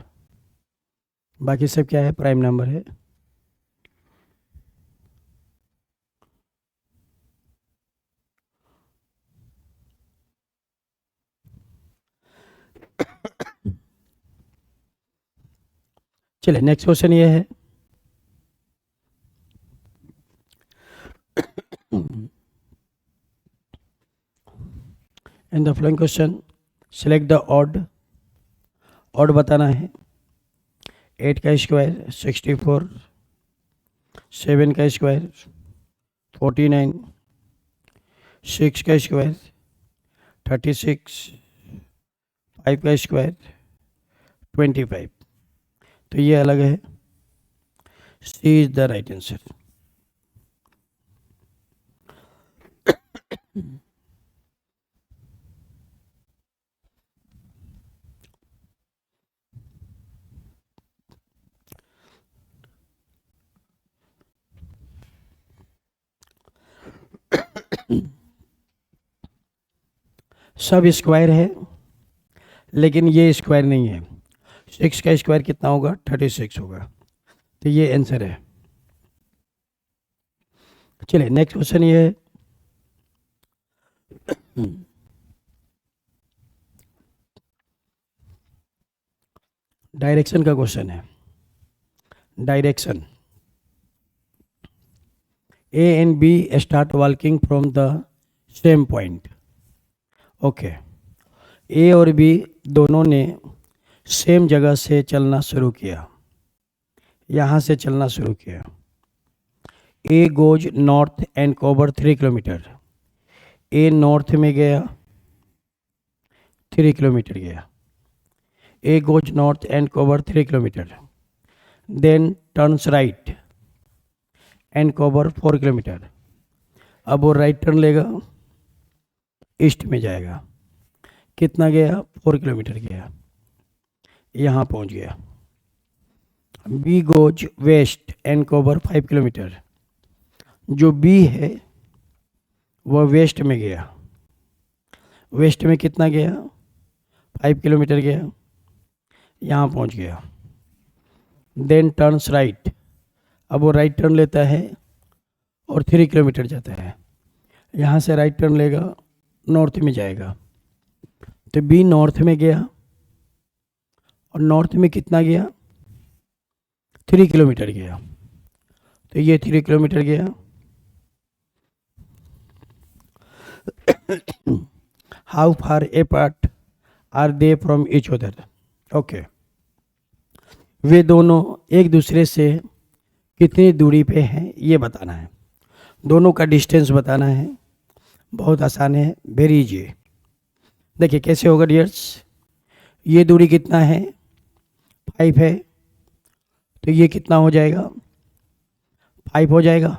S1: बाकी सब क्या है? प्राइम नंबर है। चलिए नेक्स्ट क्वेश्चन ये है, in the following question select the odd. Odd बताना है। 8 का स्क्वायर 64, 7 का स्क्वायर 49, 6 का स्क्वायर 36, 5 का स्क्वायर 25। तो ये अलग है। C is the right answer. सब स्क्वायर है लेकिन ये स्क्वायर नहीं है। 6 का स्क्वायर कितना होगा? 36 होगा। तो ये आंसर है। चलिए नेक्स्ट क्वेश्चन ये है, डायरेक्शन का क्वेश्चन है। Direction, A and B start walking from the same point. Okay, A और बी दोनों ने सेम जगह से चलना शुरू किया, यहाँ से चलना शुरू किया। A goes north and cover 3 kilometre. A north में गया, 3 किलोमीटर गया। A goes north and cover 3 kilometre, then turns right and cover 4 kilometre. अब वो राइट टर्न लेगा, ईस्ट में जाएगा। कितना गया? 4 किलोमीटर गया, यहाँ पहुँच गया। B goes west and cover 5 kilometre. जो बी है वह वेस्ट में गया। वेस्ट में कितना गया? 5 किलोमीटर गया, यहाँ पहुँच गया। देन टर्न्स राइट, अब वो राइट टर्न लेता है और 3 किलोमीटर जाता है। यहाँ से राइट टर्न लेगा, नॉर्थ में जाएगा। तो बी नॉर्थ में गया और नॉर्थ में कितना गया? 3 किलोमीटर गया। तो ये 3 किलोमीटर गया। How far apart are they from each other? Okay, वे दोनों एक दूसरे से कितनी दूरी पे हैं ये बताना है। दोनों का डिस्टेंस बताना है। बहुत आसान है, वेरी इजी। देखिए कैसे होगा डियर्स। ये दूरी कितना है? 5 है, तो ये कितना हो जाएगा? 5 हो जाएगा।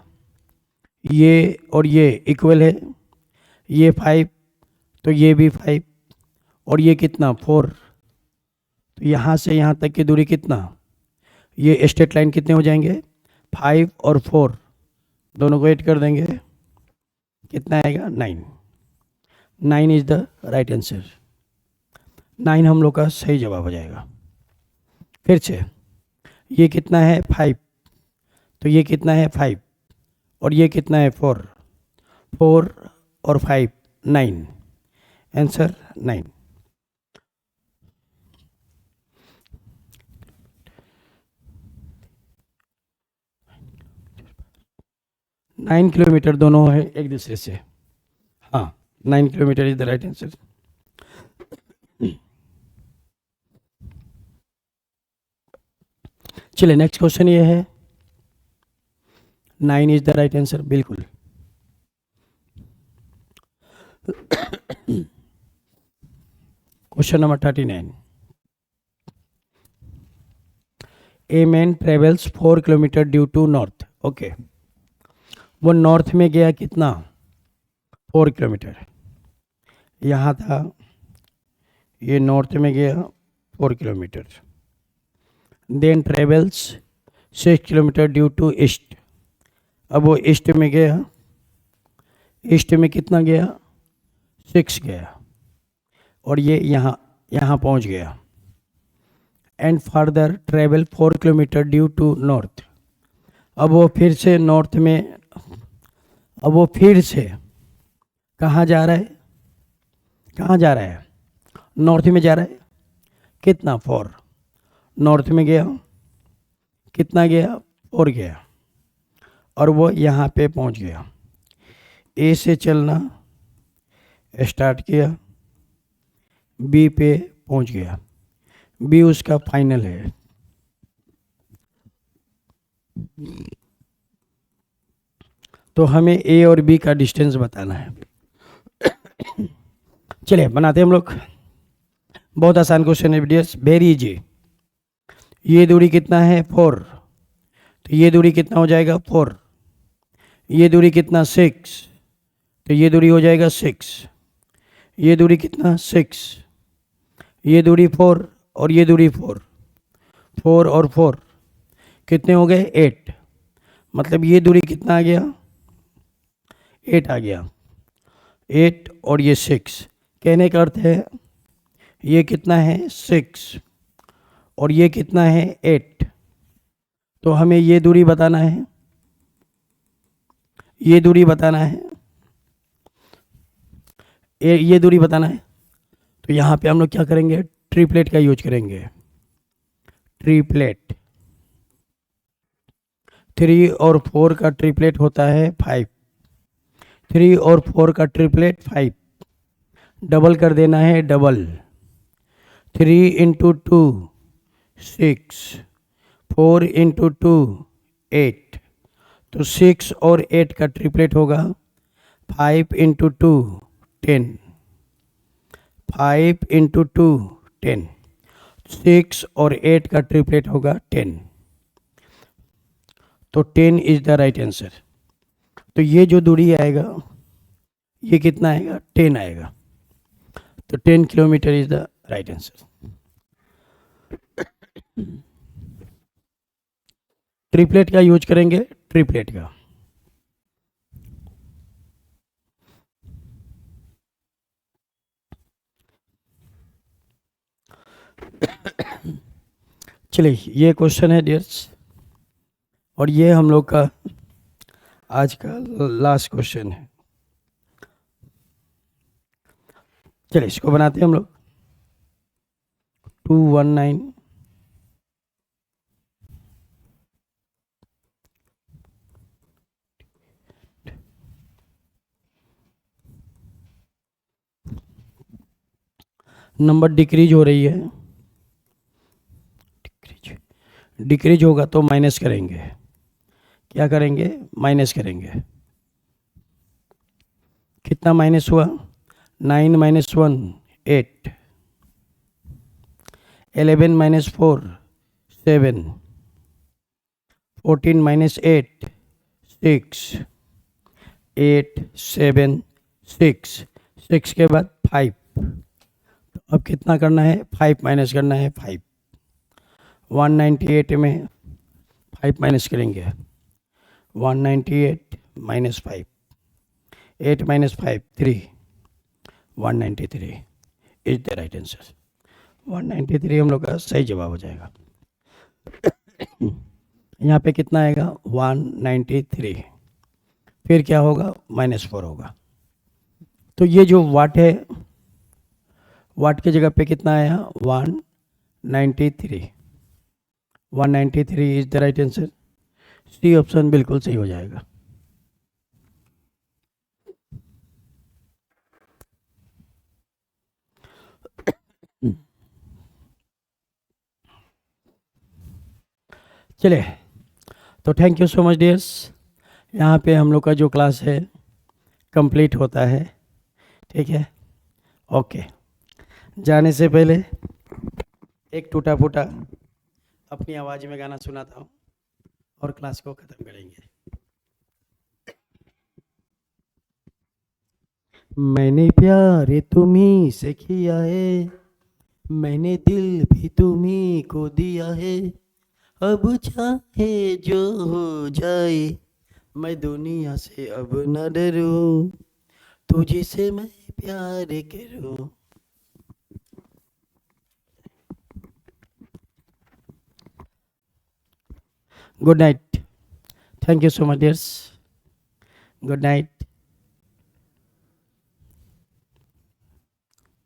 S1: ये और ये इक्वल है, ये 5 तो ये भी 5, और ये कितना? 4, तो यहाँ से यहाँ तक की दूरी कितना, ये स्ट्रेट लाइन कितने हो जाएंगे, 5 और 4 दोनों को ऐड कर देंगे, कितना आएगा 9। 9 इज द राइट आंसर। 9 हम लोग का सही जवाब हो जाएगा। फिर से ये कितना है 5, तो ये कितना है 5 और ये कितना है 4, 4 और 5 9, आंसर 9। नाइन किलोमीटर दोनों है एक दूसरे से, हाँ 9 kilometre is the right answer. चलिए नेक्स्ट क्वेश्चन ये है, 9 इज द राइट आंसर बिल्कुल। Question number 39, a man travels 4 kilometre due to north. Okay, वो नॉर्थ में गया कितना, 4 किलोमीटर, यहाँ था, ये नॉर्थ में गया 4 kilometre, then travels 6 kilometre due to east. अब वो ईस्ट में गया, ईस्ट में कितना गया, 6 गया, और ये यहाँ पहुँच गया, and further travel 4 kilometre due to north. अब वो फिर से नॉर्थ में, अब वो फिर से कहाँ जा रहा है, कहाँ जा रहा है, नॉर्थ में जा रहा है, कितना 4, नॉर्थ में गया, कितना गया 4 गया, और वो यहाँ पे पहुँच गया, ए से चलना स्टार्ट किया, बी पे पहुँच गया, बी उसका फाइनल है। तो हमें ए और बी का डिस्टेंस बताना है। चलिए बनाते हैं हम लोग, बहुत आसान क्वेश्चन है डियर्स, वेरी इजी। ये दूरी कितना है 4, तो ये दूरी कितना हो जाएगा 4, ये दूरी कितना 6, तो ये दूरी हो जाएगा 6, ये दूरी कितना 6, ये दूरी 4 और ये दूरी 4, 4 और 4 कितने हो गए 8, मतलब ये दूरी कितना आ गया 8 आ गया, 8 और ये 6, कहने का अर्थ है ये कितना है 6 और ये कितना है 8, तो हमें ये दूरी बताना है, ये दूरी बताना है, ये दूरी बताना है। तो यहाँ पे हम लोग क्या करेंगे, ट्रिपलेट का यूज करेंगे, ट्रिपलेट, 3 और 4 का ट्रिपलेट होता है 5, 3 और 4 का ट्रिपलेट 5, डबल कर देना है, डबल, 3 इंटू 2 6, 4 इंटू 2 8, तो 6 और 8 का ट्रिपलेट होगा 5 इंटू 2 10, 5 इंटू 2 10, 6 और 8 का ट्रिपलेट होगा 10, तो 10 इज द राइट आंसर। तो ये जो दूरी आएगा ये कितना आएगा 10 आएगा, तो 10 kilometre is the right answer. Triplet का यूज करेंगे, ट्रिपलेट का, चलिए ये क्वेश्चन है डियर्स, और ये हम लोग का आज का लास्ट क्वेश्चन है। चलिए इसको बनाते हैं हम लोग, 219, नंबर डिक्रीज हो रही है, डिक्रीज होगा तो माइनस करेंगे, क्या करेंगे माइनस करेंगे, कितना माइनस हुआ 9 माइनस 1 8, 11 माइनस 4 7, 14 माइनस 8 6, 8 7 6, 6 के बाद 5, अब कितना करना है, 5 माइनस करना है, 5। 198 में 5 माइनस करेंगे, 198 minus 5, 8 minus 5 3, 193 is the right answer. 193 हम लोग का सही जवाब हो जाएगा। यहाँ पे कितना आएगा, 193, फिर क्या होगा, -4 होगा। तो ये जो वाट है, वाट की जगह पे कितना आया, 193, 193 is the right answer. C option बिल्कुल सही हो जाएगा। चलिए, तो thank you so much dears. यहाँ पे हम लोग का जो क्लास है कंप्लीट होता है, ठीक है। ओके, जाने से पहले एक टूटा फूटा अपनी आवाज़ में गाना सुनाता हूँ और क्लास को ख़त्म करेंगे। मैंने प्यार तुम्ही से किया है, मैंने दिल भी तुम्ही को दिया है, अब चाहे जो हो जाए मैं दुनिया से अब न डरूं, तुझे से मैं प्यार करूं। Good night, thank you so much dears, good night.